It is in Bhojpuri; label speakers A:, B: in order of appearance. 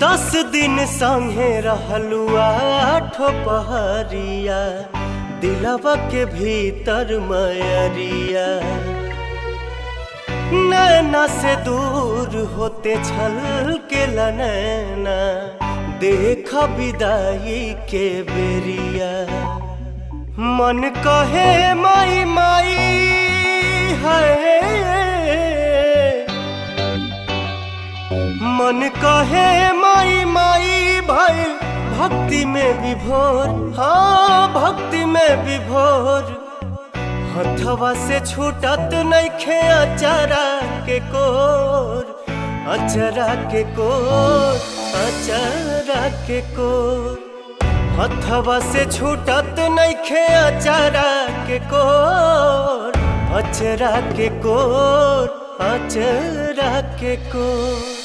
A: 10 दिन संगे रहलू आठो पहरिया, दिलवा के भीतर मयरिया। नैना से दूर होते छल के नैना, देखा विदाई के बेरिया। मन कहे माई माई है, मन कहे माई माई भाई भक्ति में विभोर। हाँ भक्ति में विभोर, हथवा से छूटत नइखे अचरा के कोर, अचरा के कोर, अचरा के कोर। हथवा से छूटत नइखे अचरा के कोर, अचरा के कोर, अचरा के कोर।